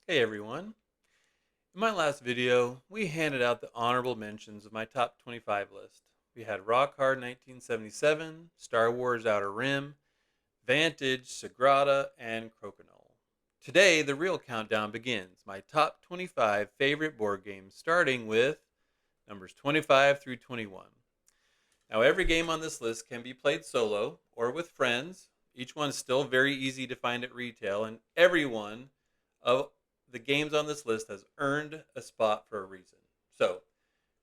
Hey everyone. In my last video, we handed out the honorable mentions of my top 25 list. We had Rock Hard 1977, Star Wars Outer Rim, Vantage, Sagrada, and Crokinole. Today, the real countdown begins. My top 25 favorite board games, starting with numbers 25 through 21. Now, every game on this list can be played solo or with friends. Each one is still very easy to find at retail, and every one of the games on this list has earned a spot for a reason. So,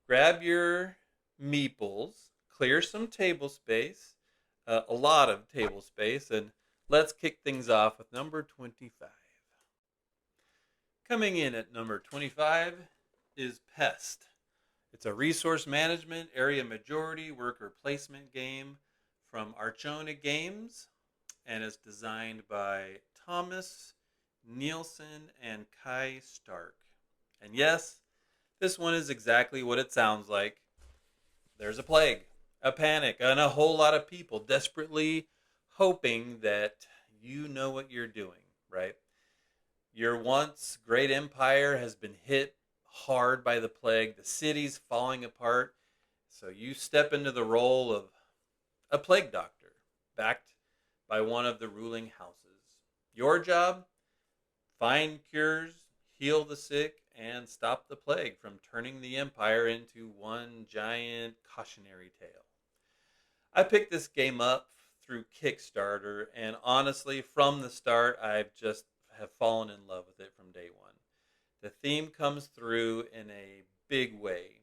grab your meeples, clear some table space, a lot of table space, and let's kick things off with number 25. Coming in at number 25 is Pest. It's a resource management, area majority, worker placement game from Archona Games, and it's designed by Thomas Nielsen and Kai Stark. And yes, this one is exactly what it sounds like. There's a plague, a panic, and a whole lot of people desperately hoping that you know what you're doing, right? Your once great empire has been hit hard by the plague. The city's falling apart. So you step into the role of a plague doctor, backed by one of the ruling houses. Your job? Find cures, heal the sick, and stop the plague from turning the empire into one giant cautionary tale. I picked this game up through Kickstarter, and honestly, from the start, I've just have fallen in love with it from day one. The theme comes through in a big way.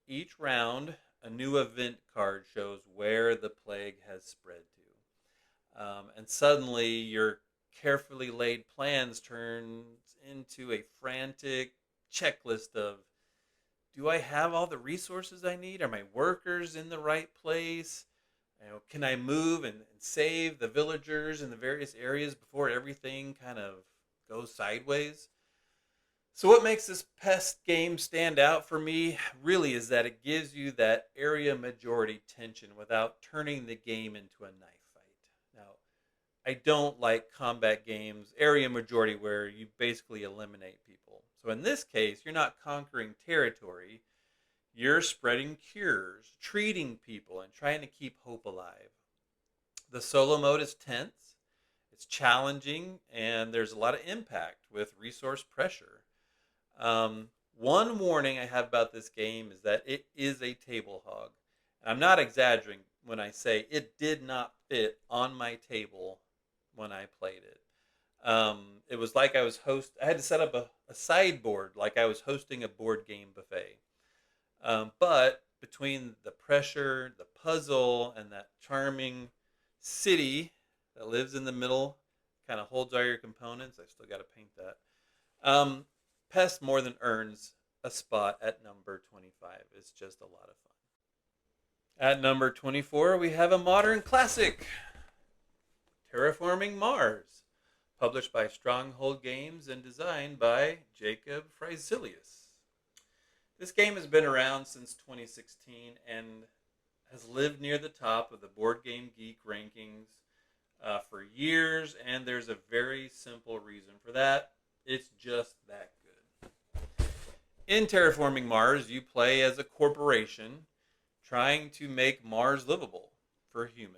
Each round, a new event card shows where the plague has spread to. And suddenly, your carefully laid plans turns into a frantic checklist of, do I have all the resources I need? Are my workers in the right place? Can I move and save the villagers in the various areas before everything kind of goes sideways? So, what makes this Pest game stand out for me really is that it gives you that area majority tension without turning the game into a knife fight. Now, I don't like combat games, area majority, where you basically eliminate people. So, in this case, you're not conquering territory, you're spreading cures, treating people, and trying to keep hope alive. The solo mode is tense, it's challenging, and there's a lot of impact with resource pressure. One warning I have about this game is that it is a table hog. And I'm not exaggerating when I say it did not fit on my table when I played it. It was like I had to set up a sideboard like I was hosting a board game buffet. But between the pressure, the puzzle, and that charming city that lives in the middle, kind of holds all your components. I still got to paint that. Um, Pest more than earns a spot at number 25. It's just a lot of fun. At number 24, we have a modern classic, Terraforming Mars, published by Stronghold Games and designed by Jacob Frizilius. This game has been around since 2016 and has lived near the top of the Board Game Geek rankings for years, and there's a very simple reason for that. It's just that good. In Terraforming Mars, you play as a corporation trying to make Mars livable for humans.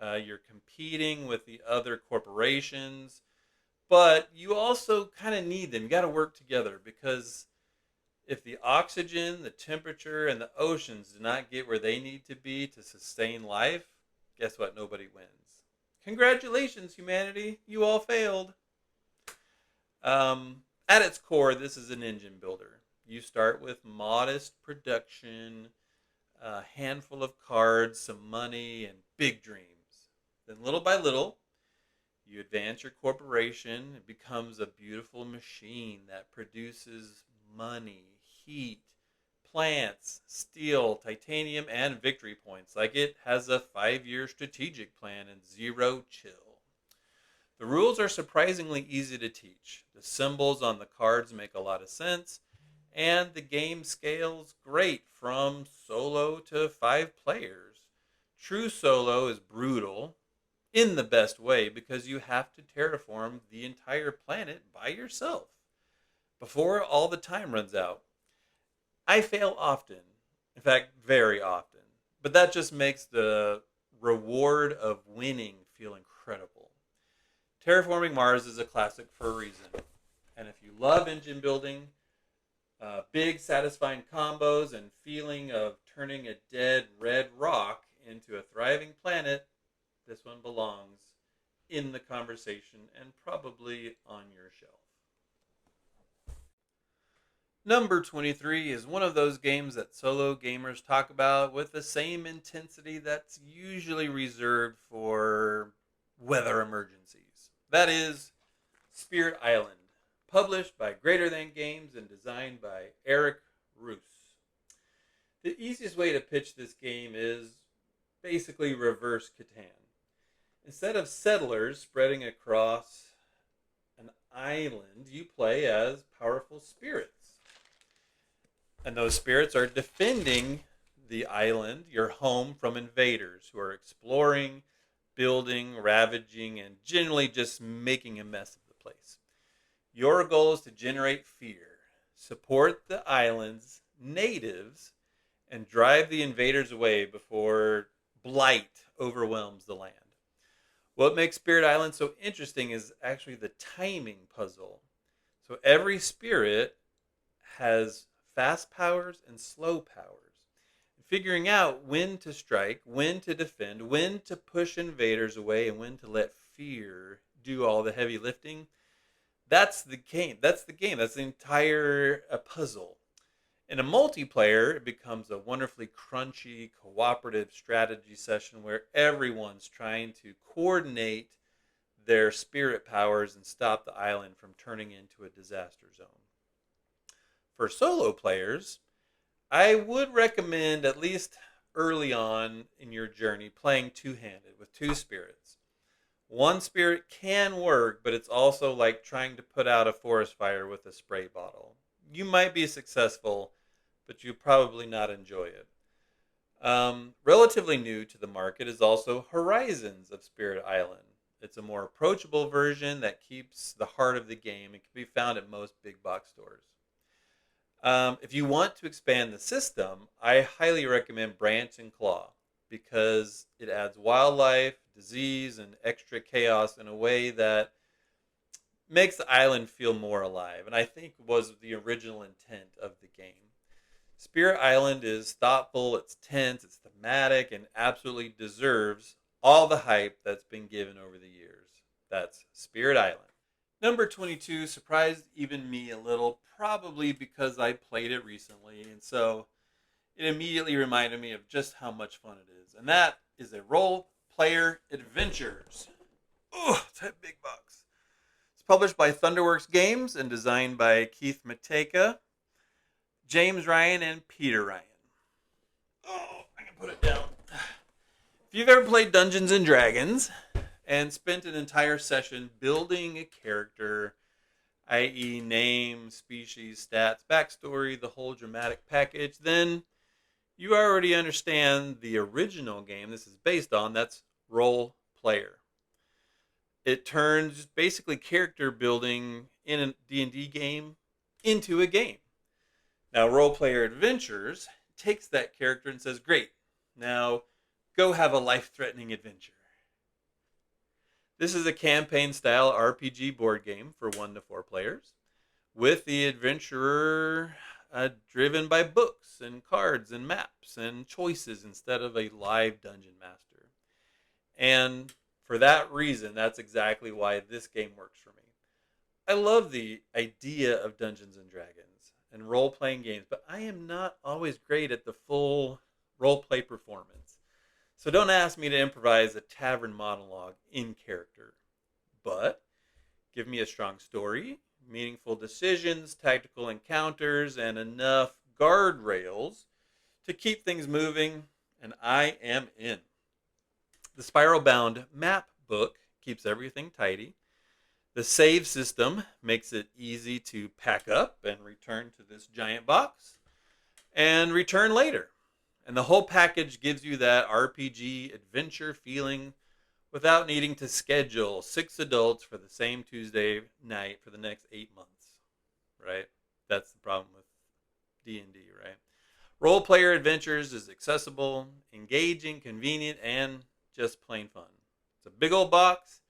You're competing with the other corporations, but you also kind of need them. You got to work together because if the oxygen, the temperature, and the oceans do not get where they need to be to sustain life, guess what? Nobody wins. Congratulations, humanity. You all failed. At its core, this is an engine builder. You start with modest production, a handful of cards, some money, and big dreams. Then, little by little, you advance your corporation. It becomes a beautiful machine that produces money, heat, plants, steel, titanium, and victory points. Like it has a 5-year strategic plan and zero chill. The rules are surprisingly easy to teach. The symbols on the cards make a lot of sense, and the game scales great from solo to 5 players. True solo is brutal, in the best way because you have to terraform the entire planet by yourself before all the time runs out. I fail often, in fact, very often, but that just makes the reward of winning feel incredible. Terraforming Mars is a classic for a reason. And if you love engine building, big satisfying combos, and feeling of turning a dead red rock into a thriving planet, this one belongs in the conversation and probably on your shelf. Number 23 is one of those games that solo gamers talk about with the same intensity that's usually reserved for weather emergencies. That is Spirit Island, published by Greater Than Games and designed by Eric Roos. The easiest way to pitch this game is basically reverse Catan. Instead of settlers spreading across an island, you play as powerful spirits. And those spirits are defending the island, your home, from invaders who are exploring, building, ravaging, and generally just making a mess of the place. Your goal is to generate fear, support the island's natives, and drive the invaders away before blight overwhelms the land. What makes Spirit Island so interesting is actually the timing puzzle. So every spirit has fast powers and slow powers. Figuring out when to strike, when to defend, when to push invaders away, and when to let fear do all the heavy lifting. That's the game. That's the entire puzzle. In a multiplayer, it becomes a wonderfully crunchy, cooperative strategy session where everyone's trying to coordinate their spirit powers and stop the island from turning into a disaster zone. For solo players, I would recommend, at least early on in your journey, playing two-handed with two spirits. One spirit can work, but it's also like trying to put out a forest fire with a spray bottle. You might be successful, but you probably not enjoy it. Relatively new to the market is also Horizons of Spirit Island. It's a more approachable version that keeps the heart of the game. It can be found at most big box stores. If you want to expand the system, I highly recommend Branch and Claw because it adds wildlife, disease, and extra chaos in a way that makes the island feel more alive, and I think was the original intent of the game. Spirit Island is thoughtful, it's tense, it's thematic, and absolutely deserves all the hype that's been given over the years. That's Spirit Island. Number 22 surprised even me a little, probably because I played it recently, and so it immediately reminded me of just how much fun it is. And that is a Role Player Adventures. Oh, it's that big box. It's published by Thunderworks Games and designed by Keith Mateka, James Ryan, and Peter Ryan. Oh, I can put it down. If you've ever played Dungeons and Dragons and spent an entire session building a character, i.e. name, species, stats, backstory, the whole dramatic package, then you already understand the original game this is based on. That's Role Player. It turns basically character building in a D&D game into a game. Now, Role Player Adventures takes that character and says, great, now go have a life-threatening adventure. This is a campaign-style RPG board game for 1 to 4 players, with the adventurer driven by books and cards and maps and choices instead of a live dungeon master. And for that reason, that's exactly why this game works for me. I love the idea of Dungeons and Dragons and role-playing games, but I am not always great at the full role-play performance. So don't ask me to improvise a tavern monologue in character. But give me a strong story, meaningful decisions, tactical encounters, and enough guardrails to keep things moving, and I am in. The spiral-bound map book keeps everything tidy. The save system makes it easy to pack up and return to this giant box and return later. And the whole package gives you that RPG adventure feeling without needing to schedule 6 adults for the same Tuesday night for the next 8 months, right? That's the problem with D&D, right? Role player adventures is accessible, engaging, convenient, and just plain fun. It's a big old box,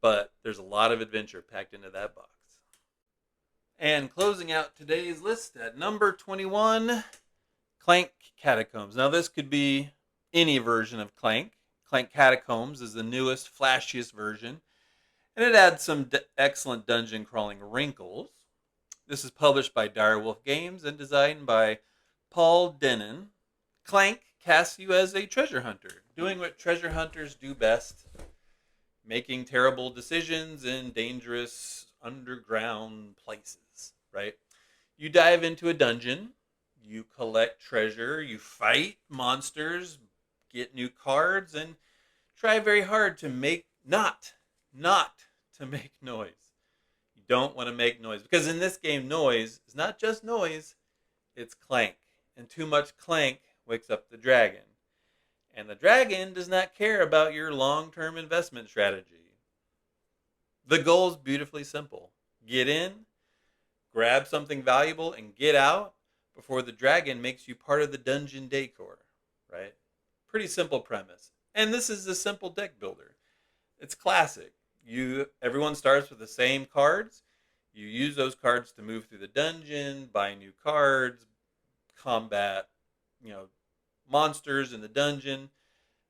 but there's a lot of adventure packed into that box. And closing out today's list at number 21, Clank Catacombs. Now, this could be any version of Clank. Clank Catacombs is the newest, flashiest version, and it adds some excellent dungeon crawling wrinkles. This is published by Direwolf Games and designed by Paul Denon. Clank casts you as a treasure hunter, doing what treasure hunters do best, making terrible decisions in dangerous underground places, right? You dive into a dungeon, you collect treasure, you fight monsters, get new cards, and try very hard to make not to make noise. You don't want to make noise, because in this game, noise is not just noise, it's clank. And too much clank wakes up the dragon. And the dragon does not care about your long-term investment strategy. The goal is beautifully simple. Get in, grab something valuable, and get out before the dragon makes you part of the dungeon decor, right? Pretty simple premise. And this is a simple deck builder. It's classic. Everyone starts with the same cards. You use those cards to move through the dungeon, buy new cards, combat, monsters in the dungeon.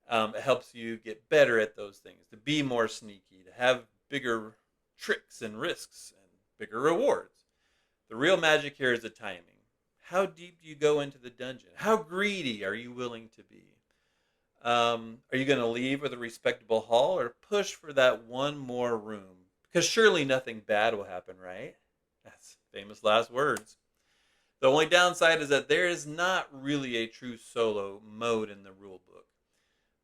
It helps you get better at those things, to be more sneaky, to have bigger tricks and risks and bigger rewards. The real magic here is the timing. How deep do you go into the dungeon? How greedy are you willing to be? Are you going to leave with a respectable haul or push for that one more room? Because surely nothing bad will happen, right? That's famous last words. The only downside is that there is not really a true solo mode in the rulebook.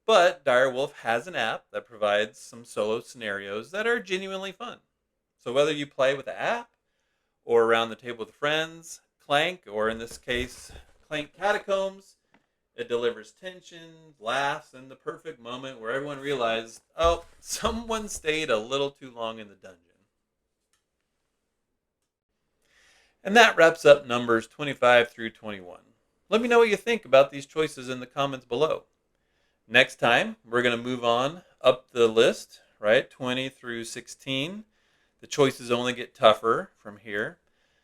But Direwolf has an app that provides some solo scenarios that are genuinely fun. So whether you play with the app or around the table with friends, Clank, or in this case, Clank Catacombs, it delivers tension, laughs, and the perfect moment where everyone realized, oh, someone stayed a little too long in the dungeon. And that wraps up numbers 25 through 21. Let me know what you think about these choices in the comments below. Next time, we're going to move on up the list, right? 20 through 16. The choices only get tougher from here.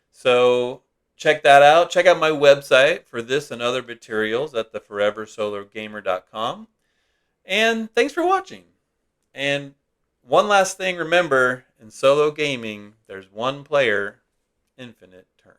So check that out. Check out my website for this and other materials at theforeversologamer.com. And thanks for watching. And one last thing, remember, in solo gaming, there's one player, infinite turns.